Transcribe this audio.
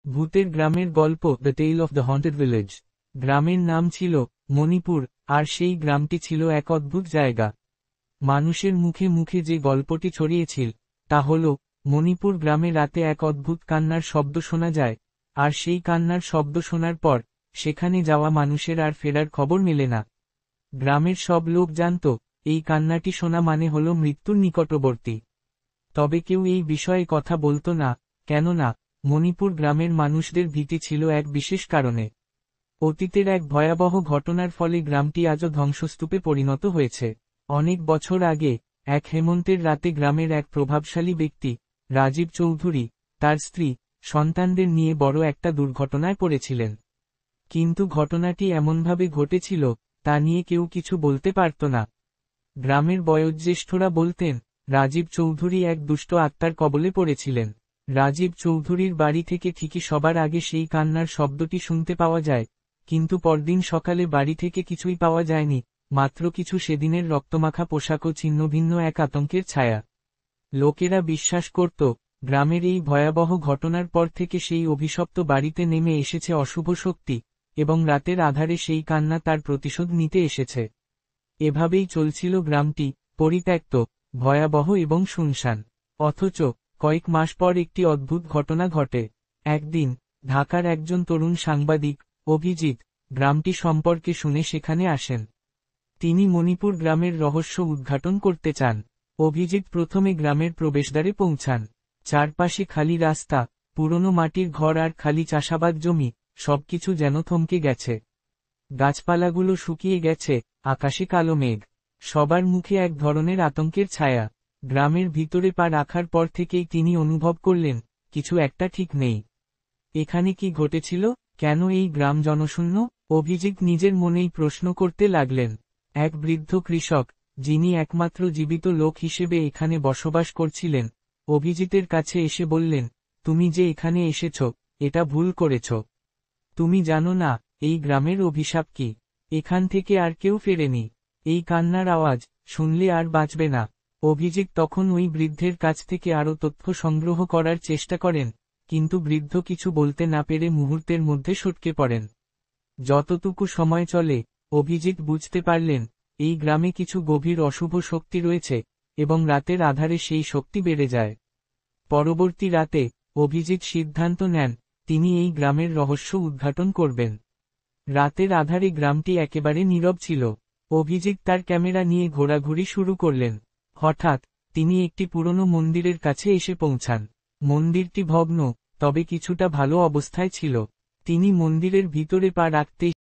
ভূতের গ্রামের গল্প, the tale of the haunted village. গ্রামের নাম ছিল মণিপুর, আর সেই গ্রামটি ছিল এক অদ্ভুত জায়গা। মানুষের মুখে মুখে যে গল্পটি ছড়িয়েছিল তা হল, মণিপুর গ্রামে রাতে এক অদ্ভুত কান্নার শব্দ শোনা যায়, আর সেই কান্নার শব্দ শোনার পর সেখানে যাওয়া মানুষের আর ফেরার খবর মেলে না। গ্রামের সব লোক জানত, এই কান্নাটি শোনা মানে হল মৃত্যুর নিকটবর্তী। তবে কেউ এই বিষয়ে কথা বলতো না, কেননা মণিপুর গ্রামের মানুষদের ভীতি ছিল এক বিশেষ কারণে। অতীতের এক ভয়াবহ ঘটনার ফলে গ্রামটি আজও ধ্বংসস্তূপে পরিণত হয়েছে। অনেক বছর আগে, এক হেমন্তের রাতে গ্রামের এক প্রভাবশালী ব্যক্তি, রাজীব চৌধুরী, তার স্ত্রী, সন্তানদের নিয়ে বড় একটা দুর্ঘটনায় পড়েছিলেন। কিন্তু ঘটনাটি এমনভাবে ঘটেছিল, তা নিয়ে কেউ কিছু বলতে পারত না। গ্রামের বয়োজ্যেষ্ঠরা বলতেন, রাজীব চৌধুরী এক দুষ্ট আত্মার কবলে পড়েছিলেন। রাজীব চৌধুরীর বাড়ি থেকে ঠিকই সবার আগে সেই কান্নার শব্দটি শুনতে পাওয়া যায়, কিন্তু পরদিন সকালে বাড়ি থেকে কিছুই পাওয়া যায়নি, মাত্র কিছু সেদিনের রক্তমাখা পোশাক ও ছিন্নভিন্ন এক আতঙ্কের ছায়া। লোকেরা বিশ্বাস করত, গ্রামের এই ভয়াবহ ঘটনার পর থেকে সেই অভিশপ্ত বাড়িতে নেমে এসেছে অশুভ শক্তি, এবং রাতের আধারে সেই কান্না তার প্রতিশোধ নিতে এসেছে। এভাবেই চলছিল গ্রামটি, পরিত্যক্ত, ভয়াবহ এবং শুনশান। অথচ কয়েক মাস পর একটি অদ্ভুত ঘটনা ঘটে। একদিন ঢাকার একজন তরুণ সাংবাদিক, অভিজিৎ, গ্রামটি সম্পর্কে শুনে সেখানে আসেন। তিনি মণিপুর গ্রামের রহস্য উদ্ঘাটন করতে চান। অভিজিৎ প্রথমে গ্রামের প্রবেশদ্বারে পৌঁছান। চারপাশে খালি রাস্তা, পুরনো মাটির ঘর আর খালি চাষাবাদ জমি, সবকিছু যেন থমকে গেছে। গাছপালাগুলো শুকিয়ে গেছে, আকাশে কালো মেঘ। সবার মুখে এক ধরনের আতঙ্কের ছায়া। গ্রামের ভিতরে পা রাখার পর থেকেই তিনি অনুভব করলেন, কিছু একটা ঠিক নেই। এখানে কি ঘটেছিল, কেন এই গ্রাম জনশূন্য? অভিজিৎ নিজের মনেই প্রশ্ন করতে লাগলেন। এক বৃদ্ধ কৃষক, যিনি একমাত্র জীবিত লোক হিসেবে এখানে বসবাস করছিলেন, অভিজিতের কাছে এসে বললেন, তুমি যে এখানে এসেছ, এটা ভুল করেছ। তুমি জানো না, এই গ্রামের অভিশাপ কি? এখান থেকে আর কেউ ফেরেনি। এই কান্নার আওয়াজ শুনলে আর বাঁচবে না। অভিজিৎ তখন ওই বৃদ্ধের কাছ থেকে আরও তথ্য সংগ্রহ করার চেষ্টা করেন, কিন্তু বৃদ্ধ কিছু বলতে না পেরে মুহূর্তের মধ্যে সটকে পড়েন। যতটুকু সময় চলে, অভিজিৎ বুঝতে পারলেন, এই গ্রামে কিছু গভীর অশুভ শক্তি রয়েছে, এবং রাতের আধারে সেই শক্তি বেড়ে যায়। পরবর্তী রাতে, অভিজিৎ সিদ্ধান্ত নেন, তিনি এই গ্রামের রহস্য উদ্ঘাটন করবেন। রাতের আধারে গ্রামটি একেবারে নীরব ছিল। অভিজিৎ তার ক্যামেরা নিয়ে ঘোরাঘুরি শুরু করলেন। হঠাৎ তিনি একটি পুরনো মন্দিরের কাছে এসে পৌঁছান। মন্দিরটি ভগ্ন, তবে কিছুটা ভালো অবস্থায় ছিল। তিনি মন্দিরের ভিতরে পা রাখতেই